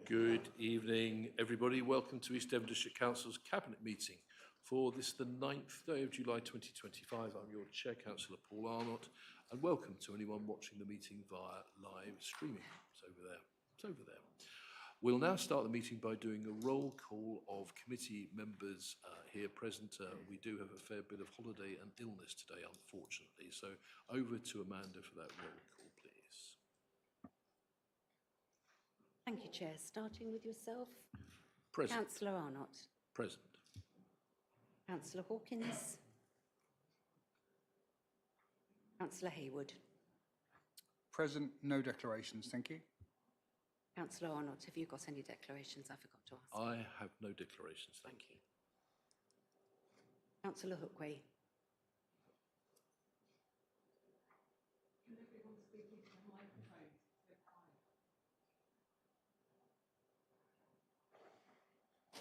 Good evening, everybody. Welcome to East Devonshire Council's Cabinet meeting for this, the 9th day of July 2025. I'm your Chair, Councillor Paul Arnott, and welcome to anyone watching the meeting via live streaming. It's over there. It's over there. We'll now start the meeting by doing a roll call of committee members here present. We do have a fair bit of holiday and illness today, unfortunately. So over to Amanda for that roll call, please. Thank you, Chair. Starting with yourself. Present. Councillor Arnott. Present. Councillor Hawkins. Councillor Hayward. Present, no declarations, thank you. Councillor Arnott, have you got any declarations? I forgot to ask. I have no declarations, thank you. Councillor Hookway.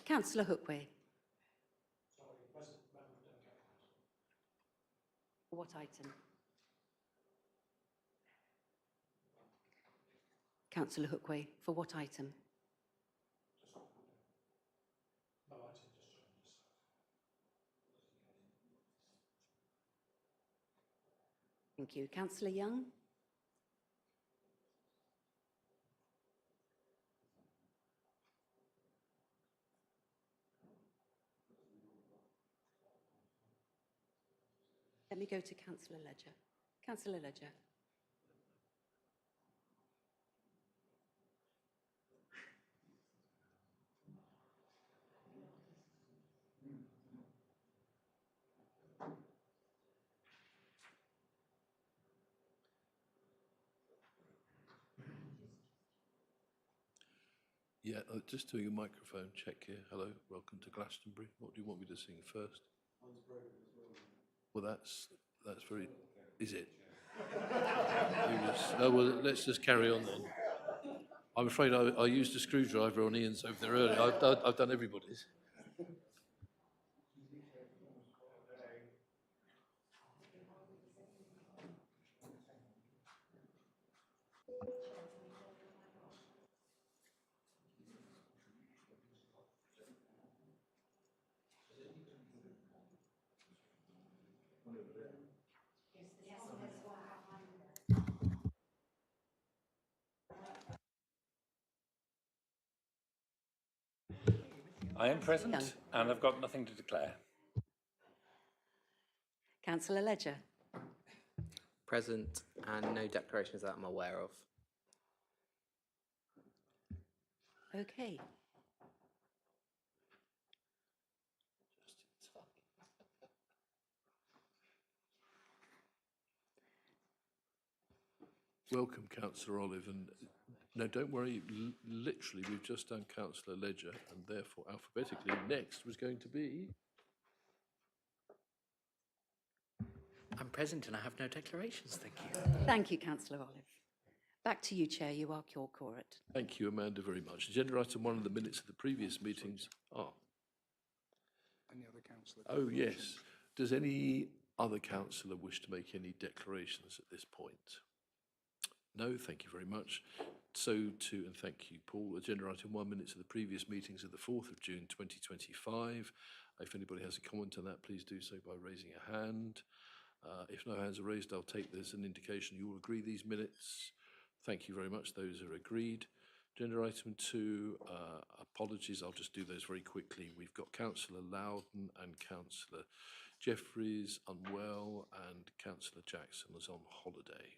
Councillor Hookway. What item? Councillor Hookway, for what item? Thank you. Councillor Young? Let me go to Councillor Ledger. Councillor Ledger. Yeah, just doing a microphone check here. Hello, welcome to Glastonbury. What do you want me to sing first? Well, that's very. Is it? Oh well, let's just carry on then. I'm afraid I used a screwdriver on Ian's over there earlier. I've done everybody's. I am present and I've got nothing to declare. Councillor Ledger. Present and no declarations that I'm aware of. Okay. Welcome, Councillor Olive, and no, don't worry. Literally, we've just done Councillor Ledger, and therefore, alphabetically, next was going to be. I'm present and I have no declarations, thank you. Thank you, Councillor Olive. Back to you, Chair. You are cure curate. Thank you, Amanda, very much. Agenda item 1 of the minutes of the previous meetings are. Any other councillor? Oh, yes. Does any other councillor wish to make any declarations at this point? No, thank you very much. So too, and thank you, Paul. Agenda item 1, minutes of the previous meetings of the 4th of June 2025. If anybody has a comment on that, please do so by raising a hand. If no hands are raised, I'll take this as an indication you all agree these minutes. Thank you very much. Those are agreed. Agenda item 2, apologies. I'll just do those very quickly. We've got Councillor Loudon and Councillor Jeffries unwell, and Councillor Jackson is on holiday.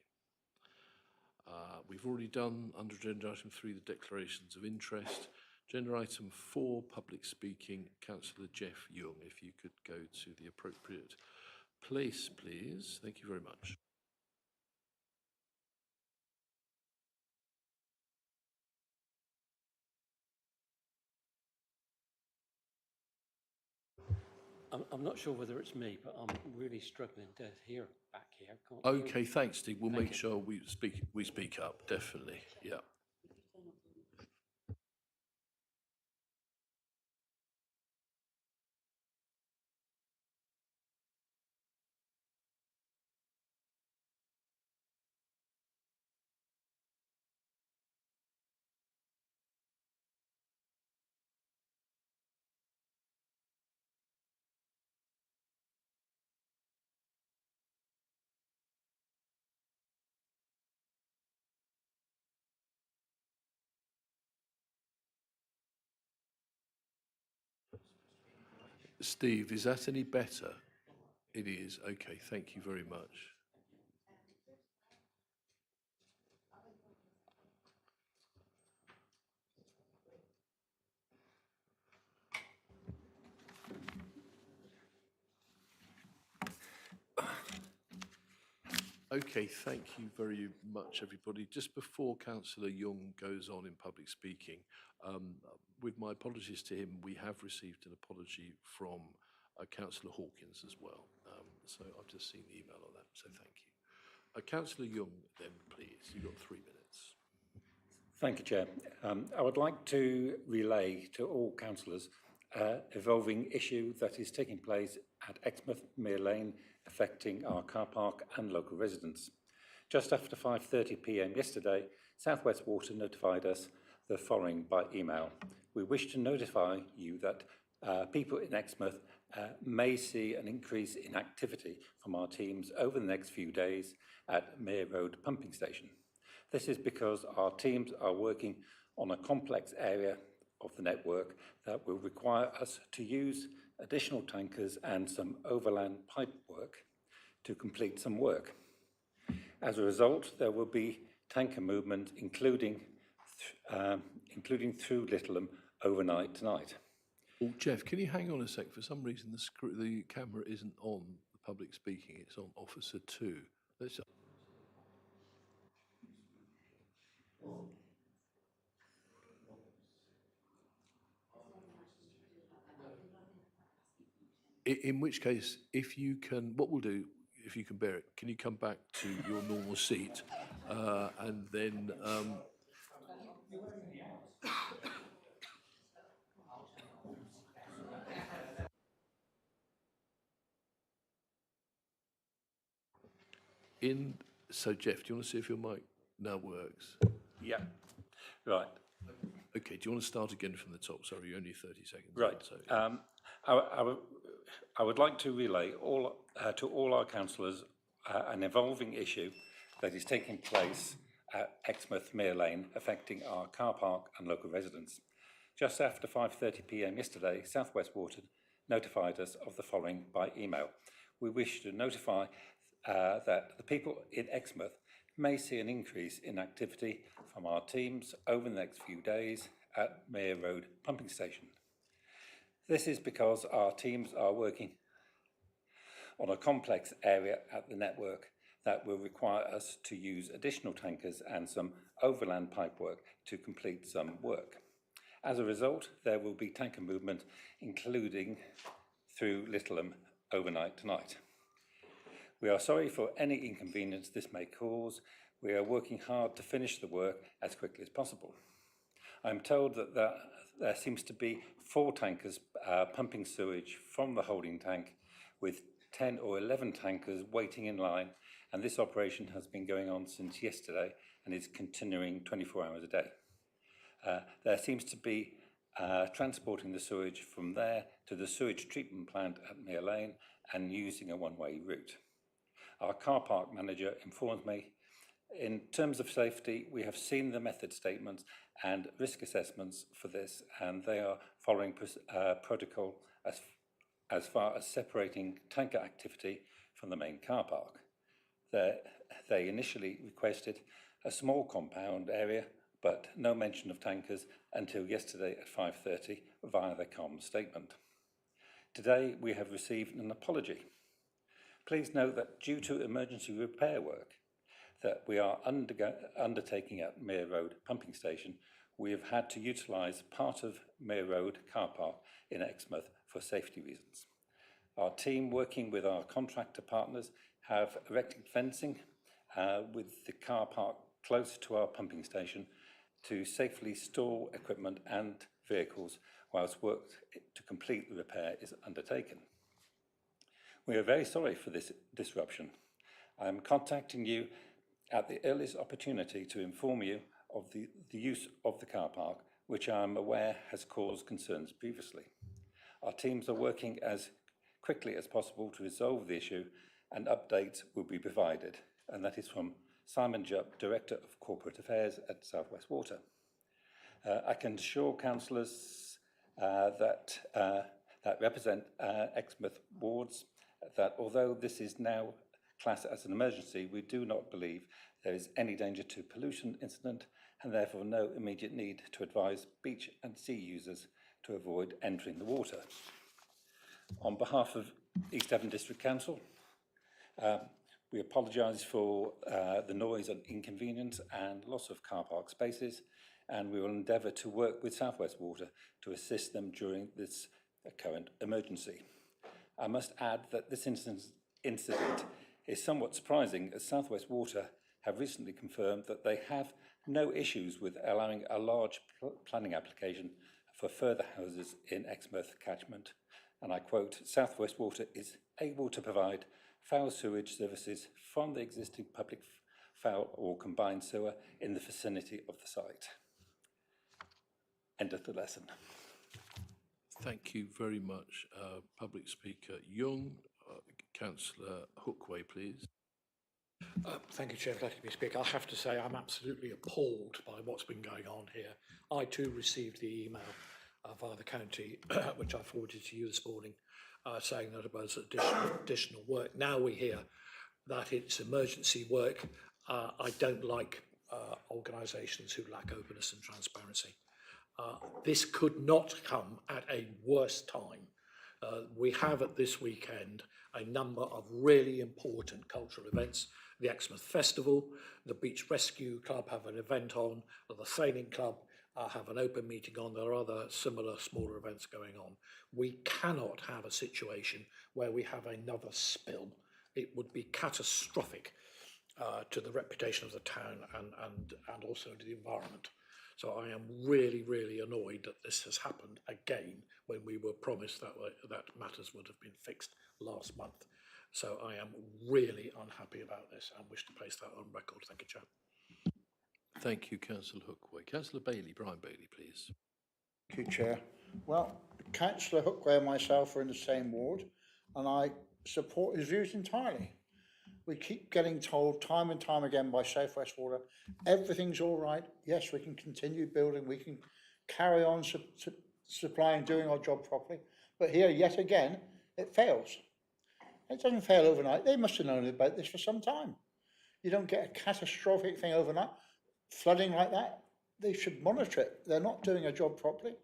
We've already done, under agenda item 3, the declarations of interest. Agenda item 4, public speaking. Councillor Jeff Young, if you could go to the appropriate place, please. Thank you very much. I'm not sure whether it's me, but I'm really struggling to hear back here. Okay, thanks, Steve. We'll make sure we speak up, definitely. Yeah. Steve, is that any better? It is. Okay, thank you very much. Okay, thank you very much, everybody. Just before Councillor Young goes on in public speaking, with my apologies to him, we have received an apology from Councillor Hawkins as well. So I've just seen the email on that, so thank you. Councillor Young, then, please. You've got 3 minutes. Thank you, Chair. I would like to relay to all councillors evolving issue that is taking place at Exmouth Mere Lane, affecting our car park and local residents. Just after 5:30 p.m. yesterday, South West Water notified us the following by email. We wish to notify you that people in Exmouth may see an increase in activity from our teams over the next few days at Mere Road Pumping Station. This is because our teams are working on a complex area of the network that will require us to use additional tankers and some overland pipe work to complete some work. As a result, there will be tanker movement, including through Littleham overnight tonight. Oh, Jeff, can you hang on a sec? For some reason, the camera isn't on the public speaking. It's on Officer 2. Let's just... In which case, if you can, what we'll do, if you can bear it, can you come back to your normal seat and then... So, Jeff, do you want to see if your mic now works? Yeah, right. Okay, do you want to start again from the top? Sorry, you're only 30 seconds. Right. So. I would like to relay to all our councillors an evolving issue that is taking place at Exmouth Mere Lane, affecting our car park and local residents. Just after 5:30 p.m. yesterday, South West Water notified us of the following by email. We wish to notify that the people in Exmouth may see an increase in activity from our teams over the next few days at Mere Road Pumping Station. This is because our teams are working on a complex area at the network that will require us to use additional tankers and some overland pipework to complete some work. As a result, there will be tanker movement, including through Littleham overnight tonight. We are sorry for any inconvenience this may cause. We are working hard to finish the work as quickly as possible. I'm told that there seems to be 4 tankers pumping sewage from the holding tank, with 10 or 11 tankers waiting in line, and this operation has been going on since yesterday and is continuing 24 hours a day. There seems to be transporting the sewage from there to the sewage treatment plant at Mere Lane and using a one-way route. Our car park manager informs me, in terms of safety, we have seen the method statements and risk assessments for this, and they are following protocol as far as separating tanker activity from the main car park. They initially requested a small compound area, but no mention of tankers until yesterday at 5:30 via the comms statement. Today, we have received an apology. Please note that due to emergency repair work that we are undertaking at Mere Road Pumping Station, we have had to utilise part of Mere Road car park in Exmouth for safety reasons. Our team, working with our contractor partners, have erected fencing with the car park close to our pumping station to safely store equipment and vehicles whilst work to complete the repair is undertaken. We are very sorry for this disruption. I am contacting you at the earliest opportunity to inform you of the use of the car park, which I am aware has caused concerns previously. Our teams are working as quickly as possible to resolve the issue, and updates will be provided. And that is from Simon Jupp, Director of Corporate Affairs at South West Water. I can assure councillors that that represent Exmouth wards, that although this is now classed as an emergency, we do not believe there is any danger to pollution incident and therefore no immediate need to advise beach and sea users to avoid entering the water. On behalf of East Devon District Council, we apologise for the noise and inconvenience and loss of car park spaces, and we will endeavour to work with South West Water to assist them during this current emergency. I must add that this incident is somewhat surprising, as South West Water have recently confirmed that they have no issues with allowing a large planning application for further houses in Exmouth catchment. And I quote, South West Water is able to provide foul sewage services from the existing public foul or combined sewer in the vicinity of the site. End of the lesson. Thank you very much, Public Speaker Young. Councillor Hookway, please. Thank you, Chair, for letting me speak. I have to say I'm absolutely appalled by what's been going on here. I too received the email via the county, which I forwarded to you this morning, saying that it was additional work. Now we hear that it's emergency work. I don't like organisations who lack openness and transparency. This could not come at a worse time. We have at this weekend a number of really important cultural events. The Exmouth Festival, the Beach Rescue Club have an event on, the Sailing Club have an open meeting on. There are other similar smaller events going on. We cannot have a situation where we have another spill. It would be catastrophic to the reputation of the town and also to the environment. So I am really, really annoyed that this has happened again when we were promised that matters would have been fixed last month. So I am really unhappy about this and wish to place that on record. Thank you, Chair. Thank you, Councillor Hookway. Councillor Bailey, Brian Bailey, please. Thank you, Chair. Well, Councillor Hookway and myself are in the same ward, and I support his views entirely. We keep getting told time and time again by South West Water, everything's all right. Yes, we can continue building. We can carry on supplying, doing our job properly. But here, yet again, it fails. It doesn't fail overnight. They must have known about this for some time. You don't get a catastrophic thing overnight. Flooding like that, they should monitor it. They're not doing a job properly.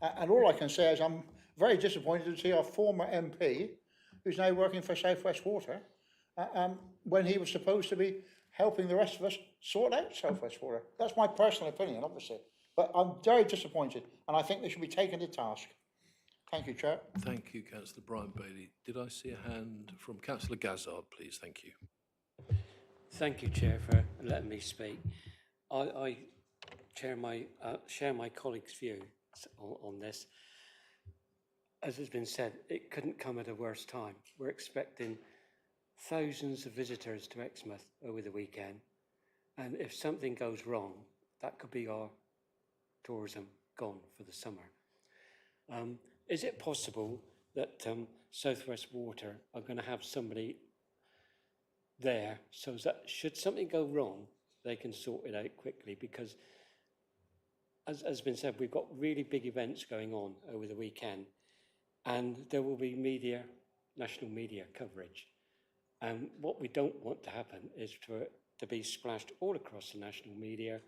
And all I can say is I'm very disappointed to see our former MP, who's now working for South West Water, when he was supposed to be helping the rest of us sort out South West Water. That's my personal opinion, obviously. But I'm very disappointed, and I think they should be taken to task. Thank you, Chair. Thank you, Councillor Brian Bailey. Did I see a hand from Councillor Gazzard, please? Thank you. Thank you, Chair, for letting me speak. I share my colleague's view on this. As has been said, it couldn't come at a worse time. We're expecting thousands of visitors to Exmouth over the weekend, and if something goes wrong, that could be our tourism gone for the summer. Is it possible that South West Water are going to have somebody there so that should something go wrong, they can sort it out quickly? Because as has been said, we've got really big events going on over the weekend, and there will be national media coverage. And what we don't want to happen is to be splashed all across the national media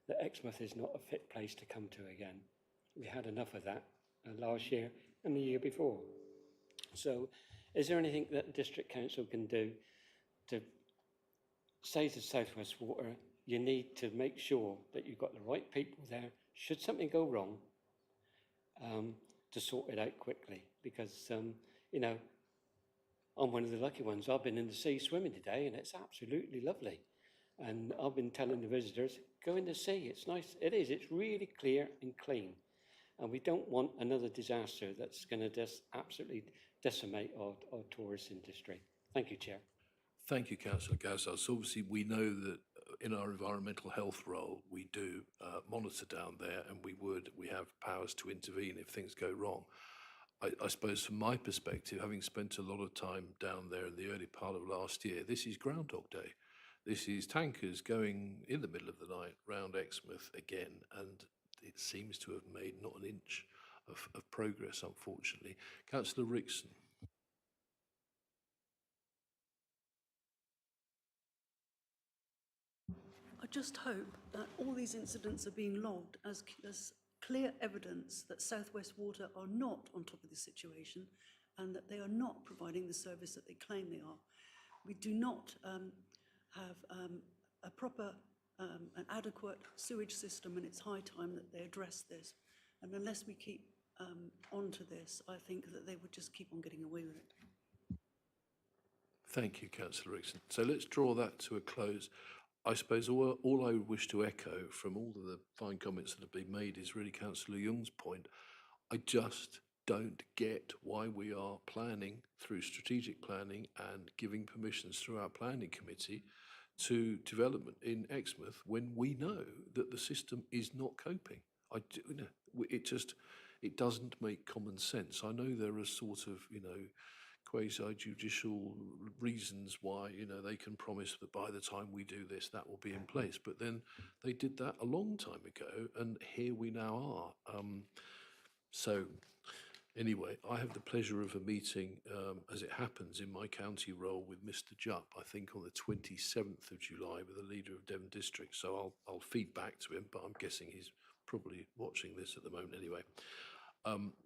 that Exmouth is not a fit place to come to again. We had enough of that last year and the year before. So is there anything that the District Council can do to say to South West Water, you need to make sure that you've got the right people there, should something go wrong, to sort it out quickly? Because, you know, I'm one of the lucky ones. I've been in the sea swimming today and it's absolutely lovely. And I've been telling the visitors, go in the sea, it's nice. It is, it's really clear and clean. And we don't want another disaster that's going to just absolutely decimate our tourist industry. Thank you, Chair. Thank you, Councillor Gazzard. So obviously we know that in our environmental health role, we do monitor down there, and we have powers to intervene if things go wrong. I suppose from my perspective, having spent a lot of time down there in the early part of last year, this is Groundhog Day. This is tankers going in the middle of the night round Exmouth again, and it seems to have made not an inch of progress, unfortunately. Councillor Rickson. I just hope that all these incidents are being logged as clear evidence that South West Water are not on top of the situation and that they are not providing the service that they claim they are. We do not have a proper, an adequate sewage system, and it's high time that they address this. And unless we keep on to this, I think that they would just keep on getting away with it. Thank you, Councillor Rickson. So let's draw that to a close. I suppose all I wish to echo from all of the fine comments that have been made is really Councillor Young's point. I just don't get why we are planning through strategic planning and giving permissions through our planning committee to development in Exmouth when we know that the system is not coping. It doesn't make common sense. I know there are sort of, quasi-judicial reasons why, they can promise that by the time we do this, that will be in place. But then they did that a long time ago, and here we now are. So anyway, I have the pleasure of a meeting, as it happens, in my county role with Mr. Jupp, I think on the 27th of July with the leader of Devon District. So I'll feed back to him, but I'm guessing he's probably watching this at the moment anyway.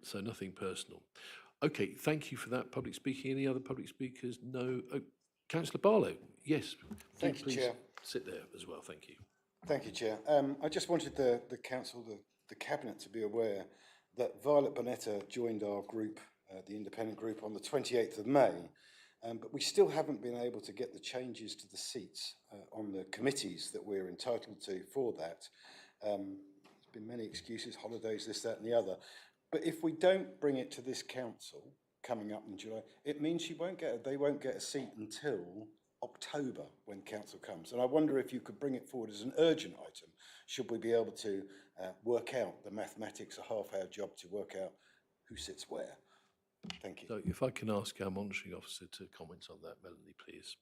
So nothing personal. Okay, thank you for that public speaking. Any other public speakers? No. Oh, Councillor Barlow, yes. Thank you, Please Chair. sit there as well. Thank you. Thank you, Chair. I just wanted the council, the cabinet, to be aware that Violet Bonetta joined our group, the independent group, on the 28th of May, but we still haven't been able to get the changes to the seats on the committees that we're entitled to for that. There's been many excuses, holidays, this, that and the other. But if we don't bring it to this council coming up in July, it means they won't get a seat until October when council comes. And I wonder if you could bring it forward as an urgent item, should we be able to work out the mathematics, a half-hour job to work out who sits where. Thank you. So if I can ask our monitoring officer to comment on that, Melanie, please.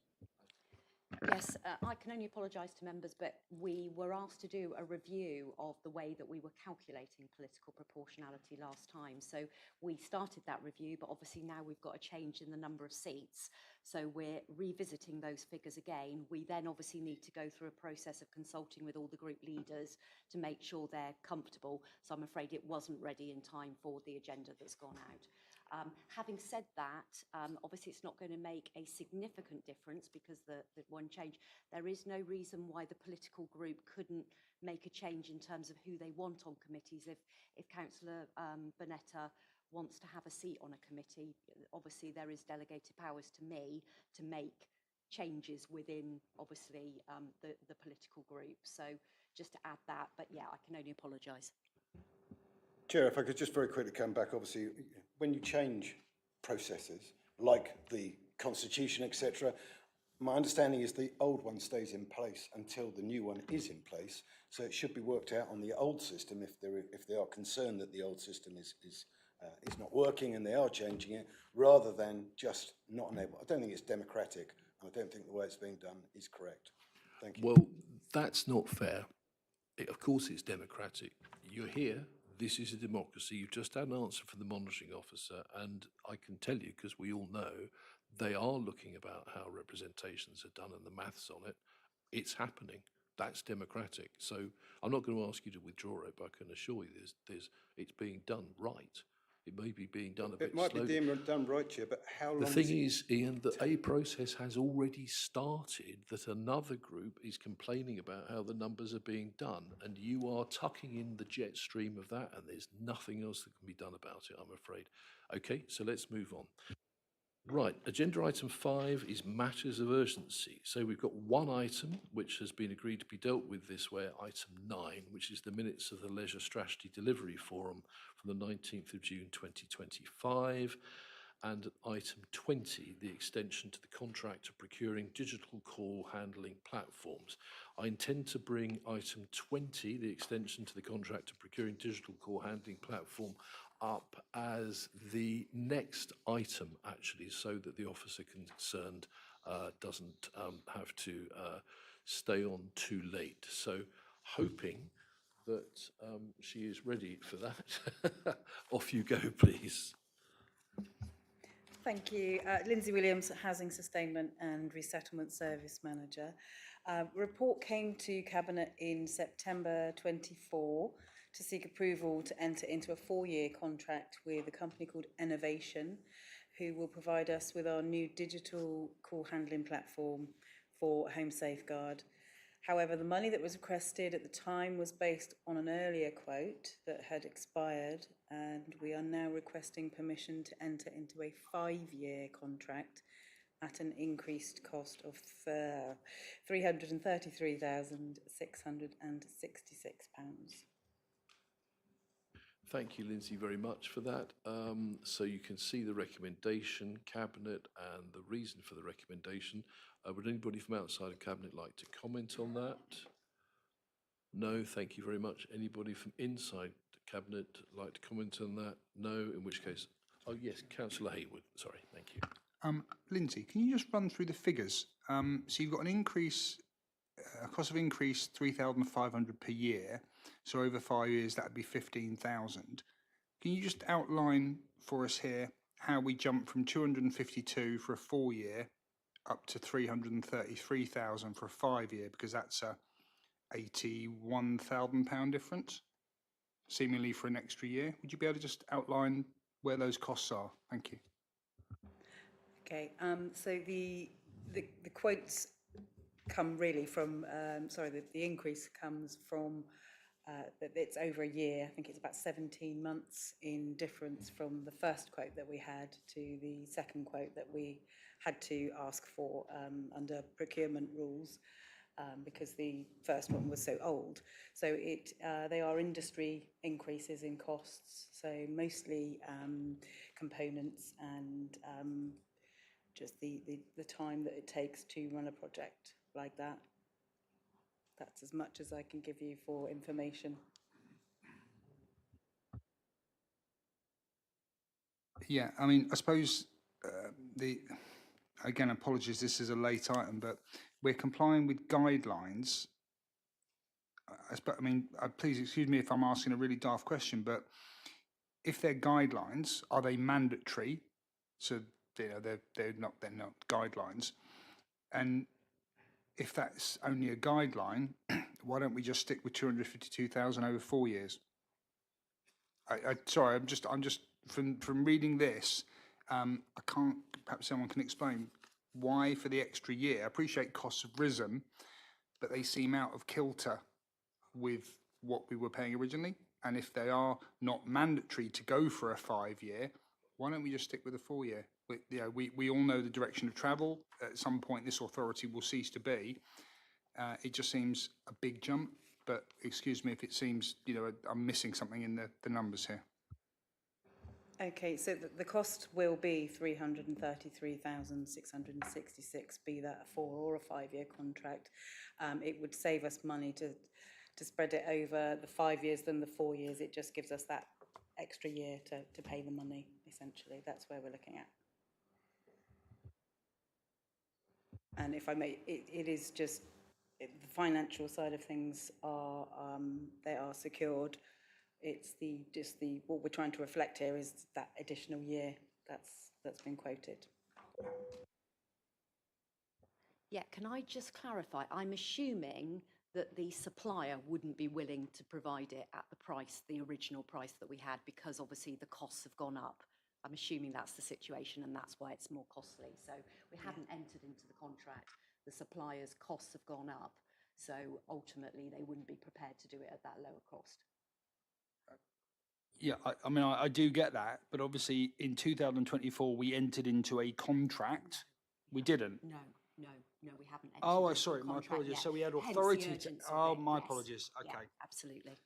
Yes, I can only apologise to members, but we were asked to do a review of the way that we were calculating political proportionality last time. So we started that review, but obviously now we've got a change in the number of seats. So we're revisiting those figures again. We then obviously need to go through a process of consulting with all the group leaders to make sure they're comfortable. So I'm afraid it wasn't ready in time for the agenda that's gone out. Having said that, obviously it's not going to make a significant difference because the one change, there is no reason why the political group couldn't make a change in terms of who they want on committees. If Councillor Bonetta wants to have a seat on a committee, obviously there is delegated powers to me to make changes within obviously the political group. So just to add that, but yeah, I can only apologise. Chair, if I could just very quickly come back, obviously, when you change processes, like the constitution, etc., my understanding is the old one stays in place until the new one is in place. So it should be worked out on the old system if they are concerned that the old system is not working and they are changing it, rather than just not enable. I don't think it's democratic, and I don't think the way it's being done is correct. Thank you. Well, that's not fair. Of course it's democratic. You're here. This is a democracy. You've just had an answer from the monitoring officer, and I can tell you, because we all know, they are looking about how representations are done and the maths on it. It's happening. That's democratic. So I'm not going to ask you to withdraw it, but I can assure you it's being done right. It may be being done a bit slowly. It might be being done right, Chair, but how long? The thing is, Ian, that a process has already started, that another group is complaining about how the numbers are being done, and you are tucking in the jet stream of that, and there's nothing else that can be done about it, I'm afraid. Okay, so let's move on. Right, agenda item 5 is matters of urgency. So we've got one item which has been agreed to be dealt with this way, item 9, which is the minutes of the Leisure Strategy Delivery Forum from the 19th of June 2025, and item 20, the extension to the contract of procuring digital call handling platforms. I intend to bring item 20, the extension to the contract of procuring digital call handling platform, up as the next item, actually, so that the officer concerned doesn't have to stay on too late. So hoping that she is ready for that. Off you go, please. Thank you. Lindsay Williams, Housing Sustainment and Resettlement Service Manager. Report came to Cabinet in September 24 to seek approval to enter into a 4-year contract with a company called Innovation, who will provide us with our new digital call handling platform for Home Safeguard. However, the money that was requested at the time was based on an earlier quote that had expired, and we are now requesting permission to enter into a 5-year contract at an increased cost of £333,666. Thank you, Lindsay, very much for that. So you can see the recommendation, Cabinet, and the reason for the recommendation. Would anybody from outside of Cabinet like to comment on that? No, thank you very much. Anybody from inside Cabinet like to comment on that? No, in which case, oh yes, Councillor Haywood, sorry, thank you. Lindsay, can you just run through the figures? So you've got an increase, a cost of increase 3,500 per year. So over 5 years, that would be 15,000. Can you just outline for us here how we jump from 252 for a 4-year up to 333,000 for a 5-year, because that's a £81,000 difference, seemingly for an extra year. Would you be able to just outline where those costs are? Thank you. Okay, so the quotes come really from, the increase comes from, it's over a year. I think it's about 17 months in difference from the first quote that we had to the second quote that we had to ask for under procurement rules, because the first one was so old. So they are industry increases in costs, so mostly components and just the time that it takes to run a project like that. That's as much as I can give you for information. Yeah, I mean, I suppose again, apologies, this is a late item, but we're complying with guidelines. I mean, please excuse me if I'm asking a really daft question, but if they're guidelines, are they mandatory? So they're not guidelines. And if that's only a guideline, why don't we just stick with 252,000 over 4 years? Sorry, I'm just from reading this, I can't. Perhaps someone can explain why for the extra year. I appreciate costs have risen, but they seem out of kilter with what we were paying originally. And if they are not mandatory to go for a 5-year, why don't we just stick with a 4-year? We all know the direction of travel. At some point, this authority will cease to be. It just seems a big jump. But excuse me if it seems, I'm missing something in the numbers here. Okay, so the cost will be 333,666, be that a 4 or a 5-year contract. It would save us money to spread it over the 5 years than the 4 years. It just gives us that extra year to pay the money, essentially. That's where we're looking at. And if I may, it is just the financial side of things are they are secured. It's what we're trying to reflect here is that additional year that's been quoted. Yeah, can I just clarify? I'm assuming that the supplier wouldn't be willing to provide it at the original price that we had, because obviously the costs have gone up. I'm assuming that's the situation, and that's why it's more costly. So we hadn't entered into the contract. The supplier's costs have gone up. So ultimately, they wouldn't be prepared to do it at that lower cost. Yeah, I mean, I do get that, but obviously in 2024 we entered into a contract. We didn't. No, we haven't entered Oh, into sorry, a my contract apologies. yet. So we had Hence the authority to. urgency of Oh, it, my yes. apologies. Yeah, Okay. absolutely.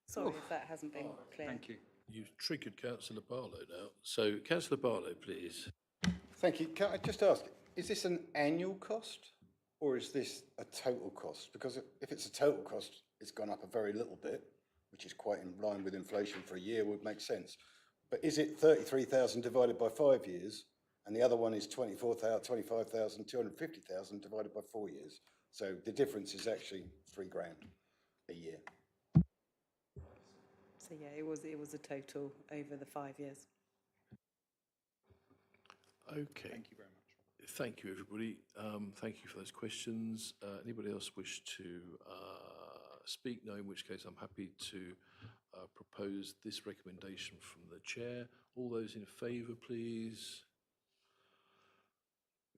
Sorry if that hasn't been clear. Thank you. You've triggered Councillor Barlow now. So, Councillor Barlow, please. Thank you. Can I just ask, is this an annual cost or is this a total cost? Because if it's a total cost, it's gone up a very little bit, which is quite in line with inflation for a year, would make sense. But is it 33,000 divided by 5 years, and the other one is 25,250,000 divided by 4 years? So the difference is actually £3,000 a year. So yeah, it was a total over the 5 years. Okay. Thank you very much. Thank you, everybody. Thank you for those questions. Anybody else wish to speak? No, in which case I'm happy to propose this recommendation from the chair. All those in favour, please.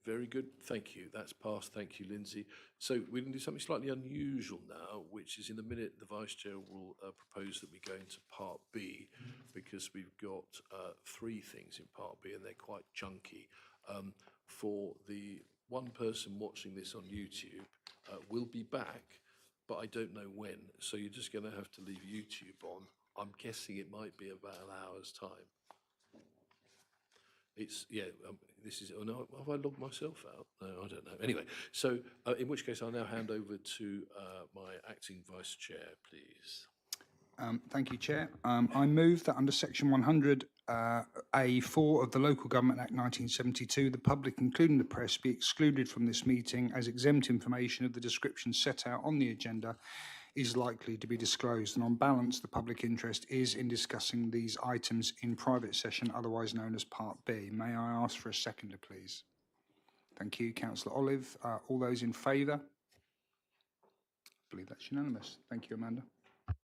Very good. Thank you. That's passed. Thank you, Lindsay. So we're going to do something slightly unusual now, which is in a minute the Vice Chair will propose that we go into Part B, because we've got 3 things in Part B and they're quite chunky. For the one person watching this on YouTube, we'll be back, but I don't know when. So you're just going to have to leave YouTube on. I'm guessing it might be about an hour's time. It's, yeah, this is, oh no, have I logged myself out? No, I don't know. Anyway, so in which case I'll now hand over to my acting Vice Chair, please. Thank you, Chair. I move that under Section 100 A4 of the Local Government Act 1972, the public, including the press, be excluded from this meeting as exempt information of the description set out on the agenda is likely to be disclosed, and on balance the public interest is in discussing these items in private session, otherwise known as Part B. May I ask for a seconder, please? Thank you. Councillor Olive. All those in favour? I believe that's unanimous. Thank you, Amanda.